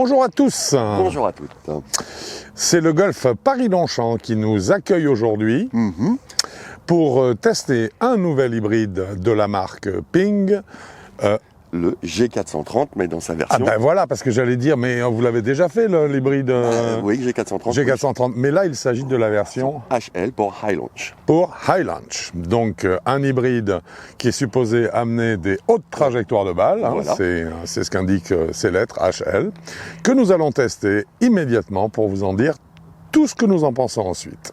Bonjour à tous. Bonjour à toutes. C'est le Golf Paris-Longchamp qui nous accueille aujourd'hui pour tester un nouvel hybride de la marque Ping. Le G430, mais dans sa version... Ah ben voilà, parce que j'allais dire, mais vous l'avez déjà fait l'hybride oui, G430. G430, mais là il s'agit de la version HL pour High Launch. Pour High Launch. Donc un hybride qui est supposé amener des hautes trajectoires de balles, Voilà. c'est ce qu'indiquent ces lettres HL, que nous allons tester immédiatement pour vous en dire tout ce que nous en pensons ensuite.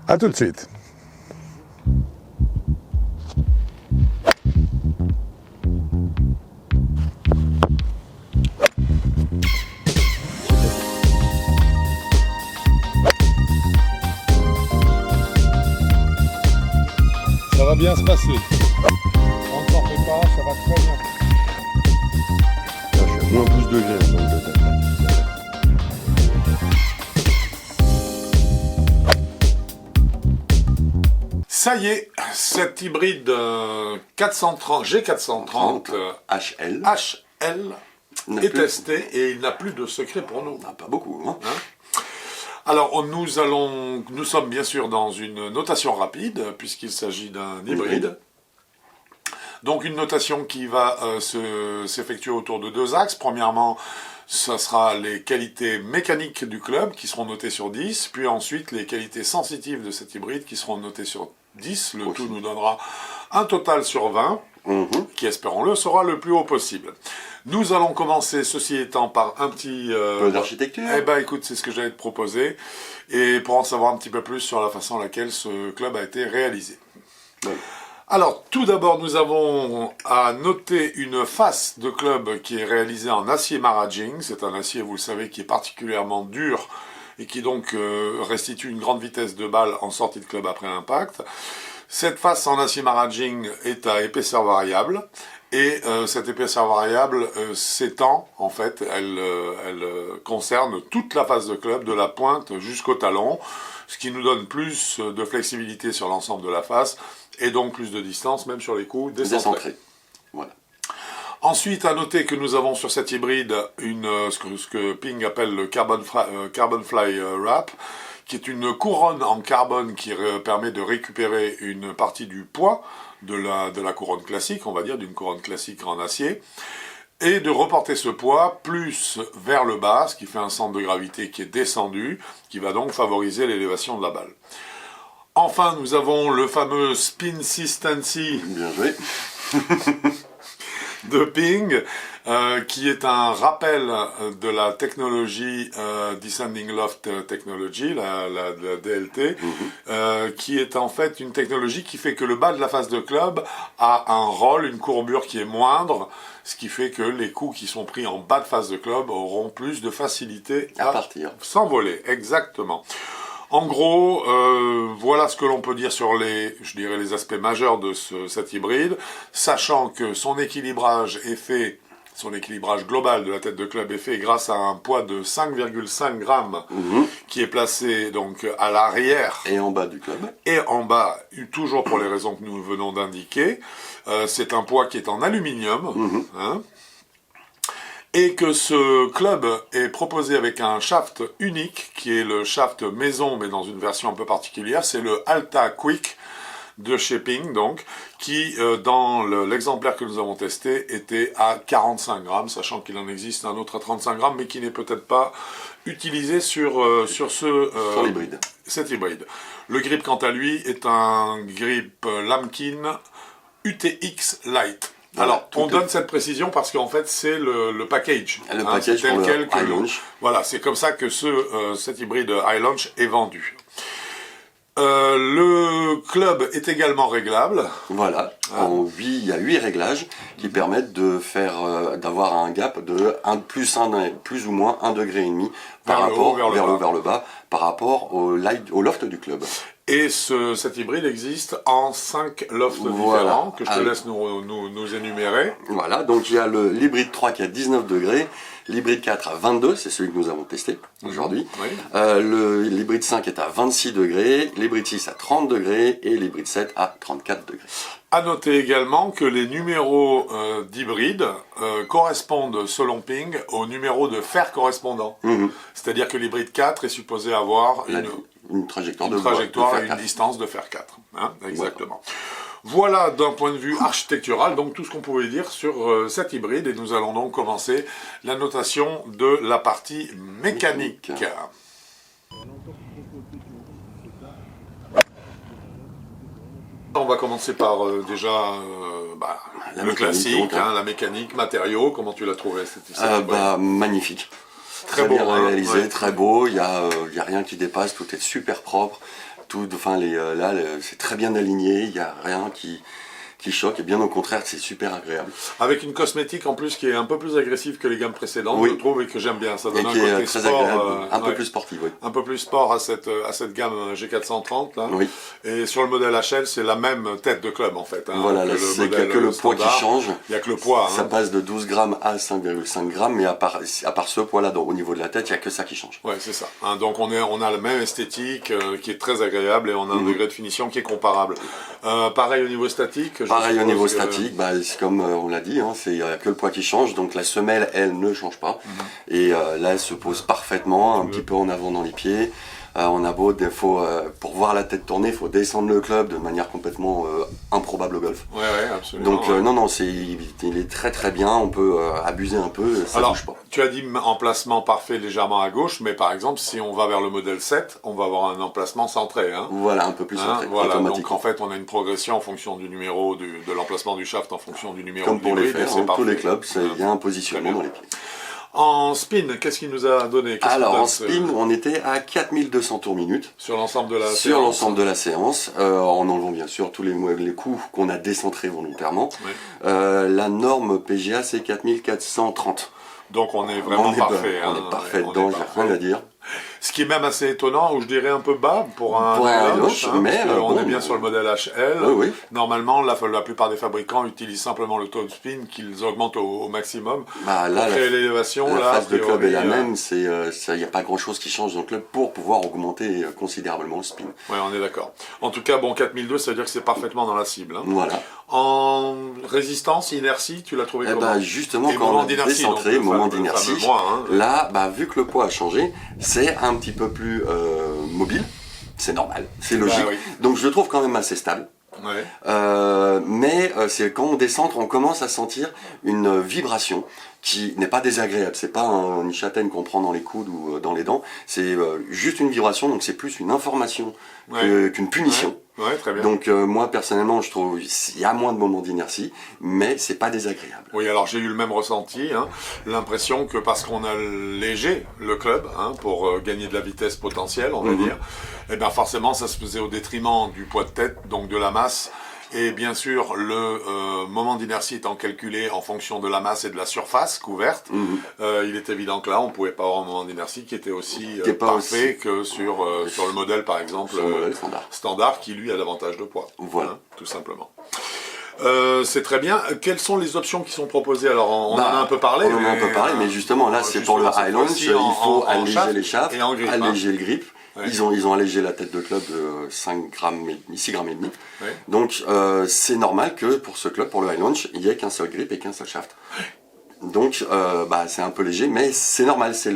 A tout de suite. Ça va bien se passer. On ne s'en fait pas, ça va très bien. Là, je suis à moins 12 degrés en Angleterre. Ça y est, cet hybride G430 HL HL est testé et il n'a plus de secret pour nous. Pas beaucoup. Hein. Alors, nous sommes bien sûr dans une notation rapide, puisqu'il s'agit d'un hybride. Donc, une notation qui va s'effectuer autour de deux axes. Premièrement, ce sera les qualités mécaniques du club, qui seront notées sur 10. Puis ensuite, les qualités sensitives de cet hybride, qui seront notées sur 10. Le tout nous donnera un total sur 20, qui, espérons-le, sera le plus haut possible. Nous allons commencer, ceci étant, par un petit... peu d'architecture. Eh ben, écoute, c'est ce que j'allais te proposer, et pour en savoir un petit peu plus sur la façon à laquelle ce club a été réalisé. Ouais. Alors, tout d'abord, nous avons à noter une face de club qui est réalisée en acier Maraging. C'est un acier, vous le savez, qui est particulièrement dur et qui donc restitue une grande vitesse de balle en sortie de club après impact. Cette face en acier Maraging est à épaisseur variable. Et cette épaisseur variable s'étend, en fait, elle concerne toute la face de club, de la pointe jusqu'au talon, ce qui nous donne plus de flexibilité sur l'ensemble de la face, et donc plus de distance, même sur les coups décentrés. Voilà. Ensuite, à noter que nous avons sur cet hybride ce que Ping appelle le Carbon Fly Wrap, qui est une couronne en carbone qui permet de récupérer une partie du poids de la couronne classique, on va dire, d'une couronne classique en acier, et de reporter ce poids plus vers le bas, ce qui fait un centre de gravité qui est descendu, qui va donc favoriser l'élévation de la balle. Enfin, nous avons le fameux Spinsistency. Bien joué. De Ping, qui est un rappel de la technologie Descending Loft Technology, la DLT, qui est en fait une technologie qui fait que le bas de la face de club a un roll, une courbure qui est moindre, ce qui fait que les coups qui sont pris en bas de face de club auront plus de facilité à partir. S'envoler, exactement. En gros, voilà ce que l'on peut dire sur les aspects majeurs de cet hybride, sachant que son équilibrage global de la tête de club est fait grâce à un poids de 5,5 grammes qui est placé donc à l'arrière et en bas du club. Et en bas, toujours pour les raisons que nous venons d'indiquer. C'est un poids qui est en aluminium. Et que ce club est proposé avec un shaft unique, qui est le shaft maison, mais dans une version un peu particulière. C'est le Alta Quick de chez Ping, donc, qui, dans l'exemplaire que nous avons testé, était à 45 grammes, sachant qu'il en existe un autre à 35 grammes, mais qui n'est peut-être pas utilisé sur cet hybride. Le grip, quant à lui, est un grip Lamkin UTX Lite. Alors, on donne cette précision parce qu'en fait, c'est le package. Le package tel quel High Launch. Voilà, c'est comme ça que cet hybride High Launch est vendu. Le club est également réglable. Voilà, il y a 8 réglages qui permettent de d'avoir un gap de plus ou moins 1,5 degré par rapport vers le bas, par rapport au loft du club. Et cet hybride existe en 5 lofts différents, que je te laisse nous énumérer. Voilà, donc il y a l'hybride 3 qui a 19 degrés, l'hybride 4 à 22, c'est celui que nous avons testé aujourd'hui. Oui. L'hybride 5 est à 26 degrés, l'hybride 6 à 30 degrés et l'hybride 7 à 34 degrés. À noter également que les numéros d'hybride correspondent, selon Ping, aux numéros de fer correspondants. C'est-à-dire que l'hybride 4 est supposé avoir une trajectoire et une distance de fer 4. Hein, exactement. Voilà d'un point de vue architectural, donc tout ce qu'on pouvait dire sur cet hybride. Et nous allons donc commencer la notation de la partie mécanique. On va commencer par le classique, hein, la mécanique, matériaux. Comment tu l'as trouvé magnifique. Très beau, bien réalisé, ouais. très beau. Il y a rien qui dépasse, tout est super propre. C'est très bien aligné. Il n'y a rien qui choque. Et bien au contraire, c'est super agréable. Avec une cosmétique en plus qui est un peu plus agressive que les gammes précédentes, je trouve, et que j'aime bien. Ça donne un côté très sport, agréable, un peu plus sportif. Oui. Un peu plus sport à cette gamme G430 là. Oui. Et sur le modèle HL, c'est la même tête de club en fait. Hein, voilà, c'est que le poids qui change. Il n'y a que le poids. Ça passe de 12 grammes à 5,5 grammes, mais à part ce poids-là, au niveau de la tête, il n'y a que ça qui change. Ouais, c'est ça. Hein, donc on a la même esthétique qui est très agréable et on a un degré de finition qui est comparable. Pareil au niveau statique. Pareil au niveau statique. C'est comme on l'a dit, hein, il n'y a que le poids qui change, donc la semelle, elle, ne change pas. Et là, elle se pose parfaitement, un petit peu en avant dans les pieds. On a pour voir la tête tourner, il faut descendre le club de manière complètement improbable au golf. Ouais, absolument. Donc non, il est très très bien, on peut abuser un peu, ça bouge pas. Tu as dit emplacement parfait légèrement à gauche, mais par exemple, si on va vers le modèle 7, on va avoir un emplacement centré. Hein. Voilà, un peu plus centré, donc en fait, on a une progression en fonction du numéro, de l'emplacement du shaft en fonction du numéro. Comme pour les fers, tous les clubs, il y a un positionnement dans les pieds. En spin, qu'est-ce qu'il nous a donné? Alors en spin, on était à 4200 tours minutes. Sur l'ensemble de la séance. Sur l'ensemble de la séance, en enlevant bien sûr tous les coups qu'on a décentrés volontairement. Oui. La norme PGA, c'est 4430. Donc on est vraiment parfait. On est parfait dedans, j'ai rien à dire. Ce qui est même assez étonnant, ou je dirais un peu bas pour un launch, mais on est bien sur le modèle HL. Oui. Normalement, la plupart des fabricants utilisent simplement le top spin qu'ils augmentent au maximum là, pour créer l'élévation. La phase de club est la même, il n'y a pas grand chose qui change dans le club pour pouvoir augmenter considérablement le spin. Oui, on est d'accord. En tout cas, 4002, ça veut dire que c'est parfaitement dans la cible. Hein. Voilà. En résistance, inertie, tu l'as trouvé comment? Justement, quand on a décentré, moment d'inertie, là, vu que le poids a changé, c'est un petit peu plus mobile, c'est normal, c'est logique. Oui. Donc je le trouve quand même assez stable. Ouais. Mais c'est quand on descend, on commence à sentir une vibration qui n'est pas désagréable. C'est pas une châtaigne qu'on prend dans les coudes ou dans les dents. C'est juste une vibration, donc c'est plus une information qu'une punition. Ouais, très bien. Donc moi personnellement je trouve il y a moins de moments d'inertie, mais c'est pas désagréable. Oui, alors j'ai eu le même ressenti, hein, l'impression que parce qu'on a léger le club, hein, pour gagner de la vitesse potentielle, on va dire, et bien forcément ça se faisait au détriment du poids de tête, donc de la masse. Et bien sûr, le moment d'inertie étant calculé en fonction de la masse et de la surface couverte, il est évident que là, on ne pouvait pas avoir un moment d'inertie qui était aussi parfait que sur le modèle, par exemple, standard, qui lui a davantage de poids. Voilà. Hein, tout simplement. C'est très bien. Quelles sont les options qui sont proposées? Alors, on en a un peu parlé. On en a un peu parlé, mais justement, là, c'est pour le high launch, il faut alléger les shafts, alléger le grip. Ouais. Ils ont allégé la tête de club de 6 grammes et demi. Ouais. Donc c'est normal que pour ce club, pour le high launch, il n'y ait qu'un seul grip et qu'un seul shaft. Donc c'est un peu léger, mais c'est normal, c'est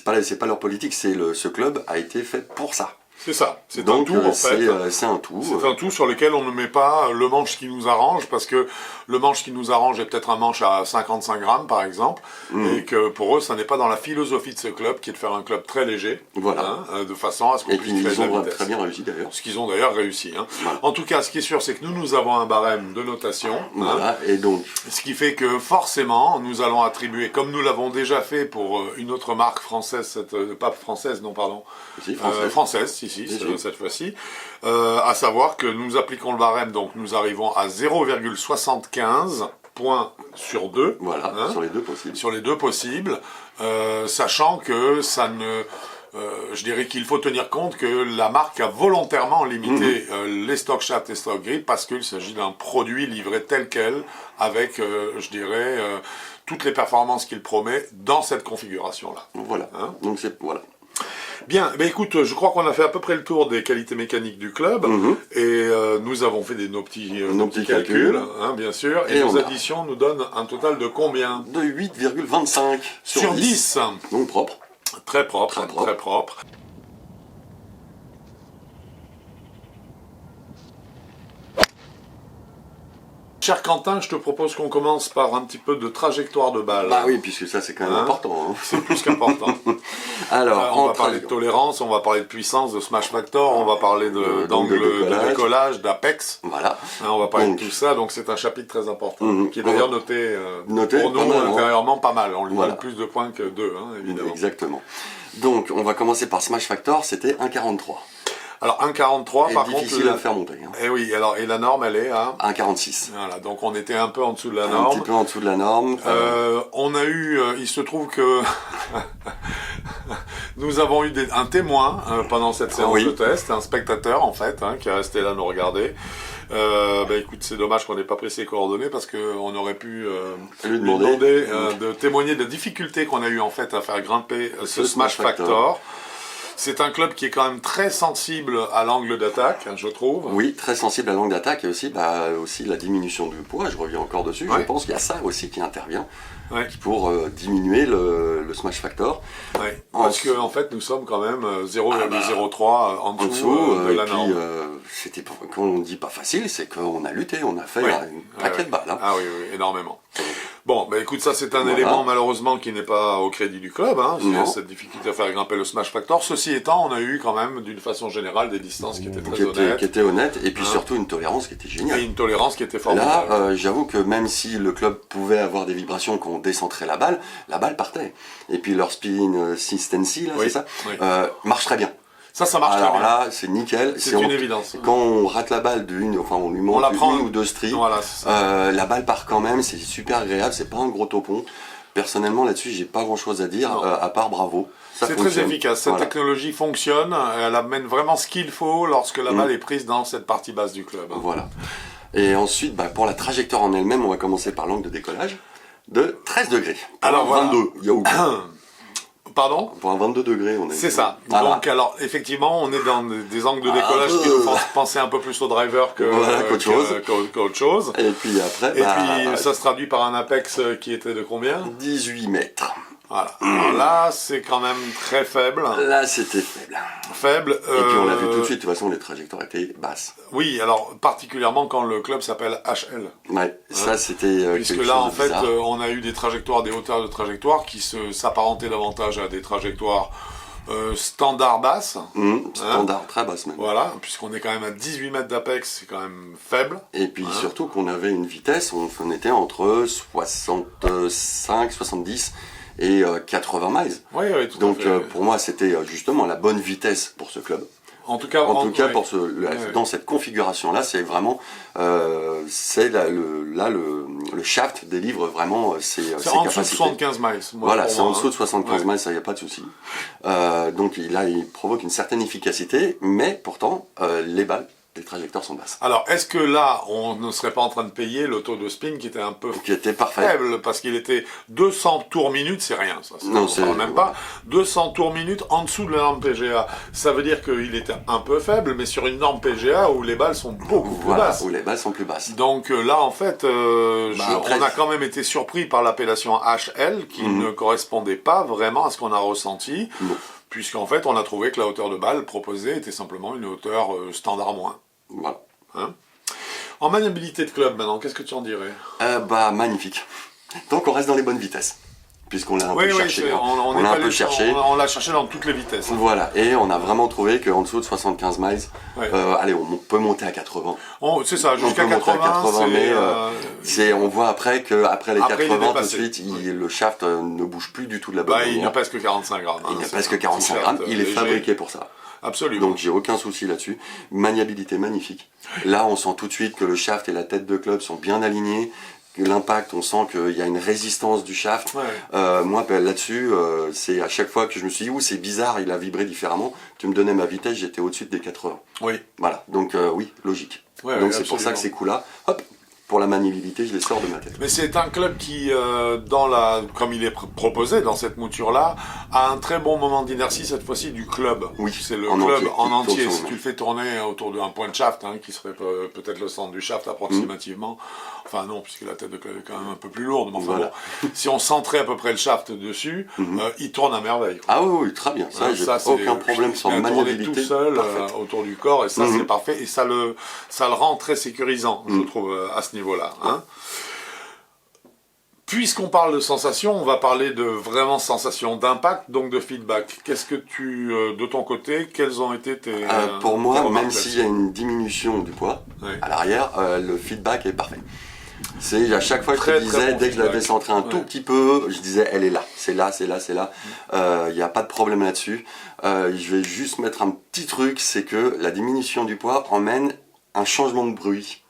pas leur politique, ce club a été fait pour ça. C'est ça, c'est un tout en fait. C'est un tout. C'est un tout sur lequel on ne met pas le manche qui nous arrange, parce que le manche qui nous arrange est peut-être un manche à 55 grammes par exemple, et que pour eux, ça n'est pas dans la philosophie de ce club, qui est de faire un club très léger, voilà. De façon à ce qu'on puisse créer de la vitesse. Ils ont très bien réussi d'ailleurs. Ce qu'ils ont d'ailleurs réussi. Hein. Voilà. En tout cas, ce qui est sûr, c'est que nous avons un barème de notation. Voilà, et donc. Ce qui fait que forcément, nous allons attribuer, comme nous l'avons déjà fait pour une autre marque française, pas française, non pardon, française, cette fois-ci, à savoir que nous appliquons le barème, donc nous arrivons à 0,75 points sur 2. Voilà, sur les deux possibles. Sur les deux possibles, sachant que ça ne je dirais qu'il faut tenir compte que la marque a volontairement limité les stock shafts et stock grip parce qu'il s'agit d'un produit livré tel quel avec, je dirais, toutes les performances qu'il promet dans cette configuration-là. Voilà. Hein, donc voilà. Bien, ben écoute, je crois qu'on a fait à peu près le tour des qualités mécaniques du club et nous avons fait nos petits calculs, hein, bien sûr, et nos additions nous donnent un total de combien? De 8,25 sur 10. Donc propre. Très propre, très propre. Cher Quentin, je te propose qu'on commence par un petit peu de trajectoire de balle. Bah oui, puisque ça c'est quand même important. Hein. C'est plus qu'important. Alors, on va parler de tolérance, on va parler de puissance, de smash factor, on va parler d'angle de décollage, d'apex. Voilà. On va parler de tout ça, donc c'est un chapitre très important, qui est d'ailleurs noté pour nous intérieurement pas mal. On lui donne plus de points que 2, hein, évidemment. Exactement. Donc, on va commencer par smash factor, c'était 1,43. Alors 1,43 par contre... difficile à faire monter. Hein. Et oui, alors, et la norme elle est à 1,46. Voilà, donc on était un peu en dessous de la norme. Un petit peu en dessous de la norme. On a eu, il se trouve que nous avons eu un témoin pendant cette séance de test, un spectateur en fait, qui est resté là nous regarder. Écoute, c'est dommage qu'on n'ait pas pris ses coordonnées parce qu'on aurait pu lui demander de témoigner de la difficulté qu'on a eu en fait à faire grimper ce Smash Factor. C'est un club qui est quand même très sensible à l'angle d'attaque, je trouve. Oui, très sensible à l'angle d'attaque et aussi, aussi la diminution du poids, je reviens encore dessus. Je pense qu'il y a ça aussi qui intervient pour diminuer le smash factor. Parce qu'en fait, nous sommes quand même 0,03 en dessous de la norme. C'était, quand on dit pas facile, c'est qu'on a lutté, on a fait une paquet de balles. Hein. Ah oui, énormément. Bon, écoute, ça c'est un élément malheureusement qui n'est pas au crédit du club, cette difficulté à faire grimper le smash factor. Ceci étant, on a eu quand même, d'une façon générale, des distances qui étaient très honnêtes. Qui étaient honnêtes, et puis surtout une tolérance qui était géniale. Et une tolérance qui était formidable. Là, j'avoue que même si le club pouvait avoir des vibrations quand on décentrait la balle partait. Et puis leur spin consistency, là, c'est ça, marche très bien. Ça marche très bien. Alors là, c'est nickel. C'est une évidence. Quand on rate la balle on lui monte une ou deux stries, la balle part quand même, c'est super agréable, c'est pas un gros topon. Personnellement, là-dessus, j'ai pas grand-chose à dire, à part bravo. C'est très efficace. Cette technologie fonctionne, elle amène vraiment ce qu'il faut lorsque la balle est prise dans cette partie basse du club. Voilà. Et ensuite, pour la trajectoire en elle-même, on va commencer par l'angle de décollage de 13 degrés. Alors 22. Pardon ? Pour un 22 degrés, on est... C'est ça. Voilà. Donc, alors, effectivement, on est dans des angles de décollage qui nous font penser un peu plus au driver qu'autre chose. Et puis après... ça se traduit par un apex qui était de combien ? 18 mètres. Voilà. Alors là, c'est quand même très faible. Là, c'était faible. Faible. Et puis on l'a vu tout de suite, de toute façon, les trajectoires étaient basses. Oui, alors particulièrement quand le club s'appelle HL. Ouais, ça c'était... Puisque là, en fait, on a eu des trajectoires, des hauteurs de trajectoires qui s'apparentaient davantage à des trajectoires standard basses. Standard, très basse même. Voilà, puisqu'on est quand même à 18 mètres d'apex, c'est quand même faible. Et puis surtout qu'on avait une vitesse, on était entre 65, 70... et 80 miles. Oui, tout donc, à fait. Pour moi, c'était justement la bonne vitesse pour ce club. En tout cas, pour dans cette configuration-là, c'est vraiment, le shaft délivre vraiment ses capacités. C'est en dessous de 75 miles. Voilà, c'est en dessous de 75 miles, ça y a pas de souci. Donc il provoque une certaine efficacité, mais pourtant, les trajectoires sont basses. Alors, est-ce que là, on ne serait pas en train de payer le taux de spin qui était un peu faible, parce qu'il était 200 tours minute, c'est rien, ça. Non, c'est même pas. 200 tours minute en dessous de la norme PGA. Ça veut dire qu'il était un peu faible, mais sur une norme PGA où les balles sont beaucoup plus basses. Où les balles sont plus basses. Donc là, en fait, on a quand même été surpris par l'appellation HL, qui ne correspondait pas vraiment à ce qu'on a ressenti. Puisqu'en fait, on a trouvé que la hauteur de balle proposée était simplement une hauteur standard moins. Voilà. En maniabilité de club, maintenant, qu'est-ce que tu en dirais ? Magnifique. Donc, on reste dans les bonnes vitesses. Puisqu'on l'a un peu cherché. On l'a cherché dans toutes les vitesses. Voilà, et on a vraiment trouvé qu'en dessous de 75 miles, on peut monter à 80. C'est ça, jusqu'à 80, mais on voit après qu'après les 80, tout de suite, le shaft ne bouge plus du tout de la bonne manière. Il n'a presque 45 grammes. Il n'a presque 45 grammes, il est fabriqué pour ça. Absolument. Donc j'ai aucun souci là-dessus. Maniabilité magnifique. Là, on sent tout de suite que le shaft et la tête de club sont bien alignés. l'impact, on sent qu'il y a une résistance du shaft. Moi, là-dessus, c'est à chaque fois que je me suis dit, c'est bizarre, il a vibré différemment. Tu me donnais ma vitesse, j'étais au-dessus des 80. Oui. Voilà, donc oui, logique. Donc c'est pour ça que ces coups-là, hop, pour la maniabilité, je les sors de ma tête. Mais c'est un club qui, comme il est proposé dans cette mouture-là, a un très bon moment d'inertie, cette fois-ci, du club. Oui, c'est le club en entier. Si tu le fais tourner autour d'un point de shaft, qui serait peut-être le centre du shaft approximativement, enfin non, puisque la tête de club est quand même un peu plus lourde, mais enfin bon, si on centrait à peu près le shaft dessus, il tourne à merveille. Ah oui, très bien. Ça, j'ai aucun problème sur la maniabilité. Tout seul autour du corps, et ça, c'est parfait. Et ça le rend très sécurisant, je trouve, à ce niveau-là. Puisqu'on parle de sensation, on va parler de vraiment sensation d'impact, donc de feedback. Qu'est-ce que de ton côté, quels ont été tes... pour moi, même s'il y a une diminution du poids à l'arrière, le feedback est parfait. C'est à chaque fois que je te disais, dès que je l'avais centré un tout petit peu, je disais, elle est là, c'est là, c'est là, c'est là. Il n'y a pas de problème là-dessus. Je vais juste mettre un petit truc, c'est que la diminution du poids emmène un changement de bruit.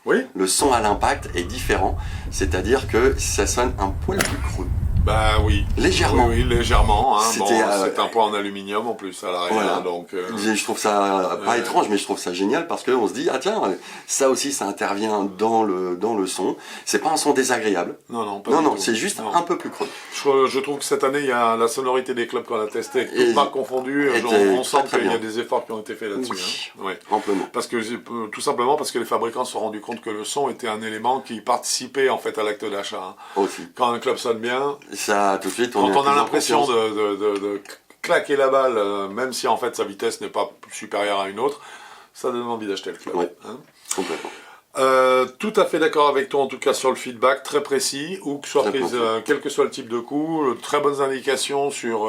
Oui. Le son à l'impact est différent, c'est-à-dire que ça sonne un poil plus creux. Bah oui. Légèrement. Oui, légèrement. C'est un poids en aluminium en plus à l'arrière. Voilà. Donc, je trouve ça pas étrange, mais je trouve ça génial parce qu'on se dit, ah tiens, ça aussi ça intervient dans le son. C'est pas un son désagréable. Non, c'est juste un peu plus creux. Je trouve que cette année, il y a la sonorité des clubs qu'on a testé, toutes marques confondues, on sent qu'il y a des efforts qui ont été faits là-dessus. Oui, amplement. Tout simplement parce que les fabricants se sont rendus compte que le son était un élément qui participait en fait à l'acte d'achat. Aussi. Quand un club sonne bien, ça, tout de suite, quand on a l'impression de claquer la balle, même si en fait sa vitesse n'est pas supérieure à une autre, ça donne envie d'acheter le club. Oui, complètement. Tout à fait d'accord avec toi en tout cas sur le feedback, très précis, où que soit prise, quel que soit le type de coup, très bonnes indications sur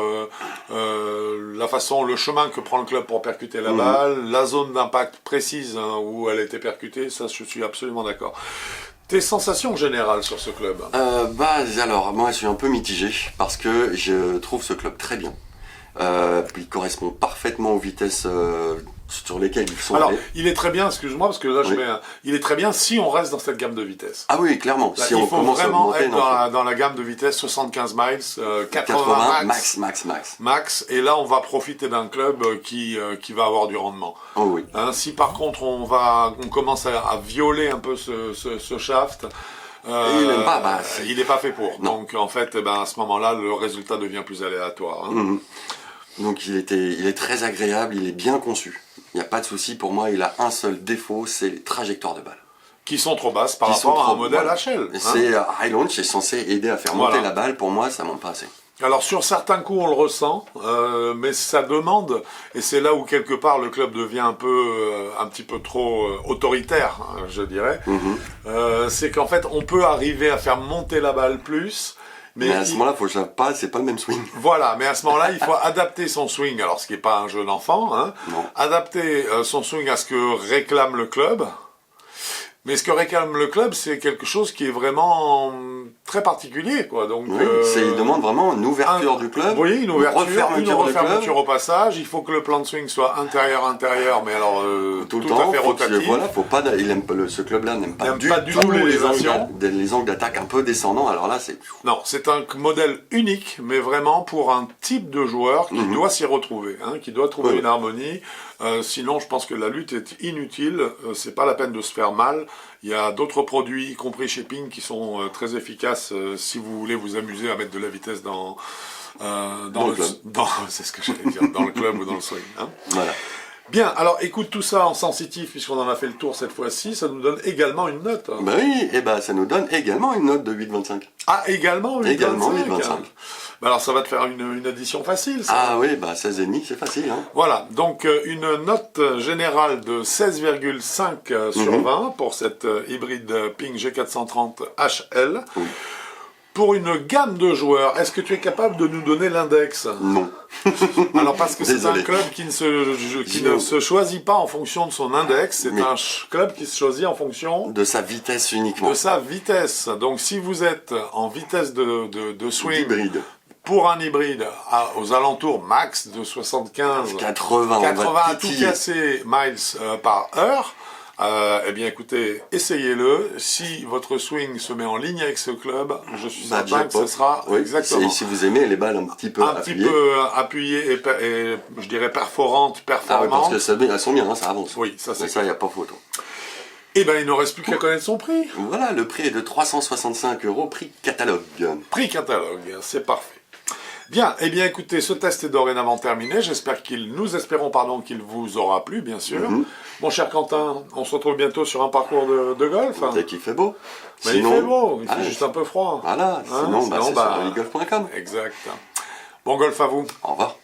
la façon, le chemin que prend le club pour percuter la balle, la zone d'impact précise où elle a été percutée, ça je suis absolument d'accord. Tes sensations générales sur ce club? Alors, moi je suis un peu mitigé parce que je trouve ce club très bien. Il correspond parfaitement aux vitesses sur lesquelles ils sont. Alors, il est très bien, excuse-moi, parce que là, il est très bien si on reste dans cette gamme de vitesse. Ah oui, clairement. Là, il faut vraiment être dans la gamme de vitesse 75 miles, 80 max. Et là, on va profiter d'un club qui va avoir du rendement. Oh oui. Si par contre, on commence à violer un peu ce shaft, il n'est pas fait pour. Non. Donc en fait, à ce moment-là, le résultat devient plus aléatoire. Donc il est très agréable, il est bien conçu. Il n'y a pas de souci pour moi, il a un seul défaut, c'est les trajectoires de balles. Qui sont trop basses par rapport à un modèle HL. C'est High Launch est censé aider à faire monter la balle, pour moi ça monte pas assez. Alors sur certains coups on le ressent, mais ça demande, et c'est là où quelque part le club devient un petit peu trop autoritaire, je dirais, c'est qu'en fait on peut arriver à faire monter la balle plus, mais à ce moment-là, c'est pas le même swing. Voilà, mais à ce moment-là, il faut adapter son swing, alors ce qui n'est pas un jeu d'enfant, adapter son swing à ce que réclame le club. Mais ce que réclame le club, c'est quelque chose qui est vraiment très particulier, quoi. Donc, il demande vraiment une ouverture du club. Oui, une refermeture au passage. Il faut que le plan de swing soit intérieur, mais alors tout le temps, à fait rotatif. Ce club-là n'aime pas du tout les angles d'attaque un peu descendants. Alors là, non, c'est un modèle unique, mais vraiment pour un type de joueur qui doit s'y retrouver, qui doit trouver une harmonie. Sinon, je pense que la lutte est inutile. C'est pas la peine de se faire mal. Il y a d'autres produits, y compris chez Ping, qui sont très efficaces si vous voulez vous amuser à mettre de la vitesse dans le club. C'est ce que j'allais dire, dans le club ou dans le swing. Voilà. Bien, alors écoute tout ça en sensitif, puisqu'on en a fait le tour cette fois-ci, ça nous donne également une note. Oui, ça nous donne également une note de 8,25. Ah, également 8,25. Également 8,25. Alors ça va te faire une addition facile, ça. Ah oui, 16,5, c'est facile. Voilà, donc une note générale de 16,5 sur 20 pour cette hybride Ping G430 HL. Oui. Pour une gamme de joueurs, est-ce que tu es capable de nous donner l'index? Non. Alors parce que c'est un club qui ne se choisit pas en fonction de son index, c'est un club qui se choisit en fonction de sa vitesse uniquement. De sa vitesse. Donc si vous êtes en vitesse de swing hybride, pour un hybride aux alentours max de 75, 80 à tout casser miles par heure, Eh bien écoutez, essayez-le. Si votre swing se met en ligne avec ce club, je suis certain que ce sera exactement. Si vous aimez les balles un petit peu appuyées et je dirais perforantes. Ah oui, parce que elles sont bien, hein, ça avance. Oui, ça c'est ça, il n'y a pas photo. Eh bien, il ne reste plus qu'à connaître son prix. Voilà, le prix est de 365 €, prix catalogue. Prix catalogue, c'est parfait. Bien, eh bien écoutez, ce test est dorénavant terminé. Nous espérons qu'il vous aura plu, bien sûr. Mon cher Quentin, on se retrouve bientôt sur un parcours de golf. Dès qu'il fait beau. Mais sinon, il fait beau, il fait juste un peu froid. Voilà, sinon c'est sur eligolf.com. Exact. Bon golf à vous. Au revoir.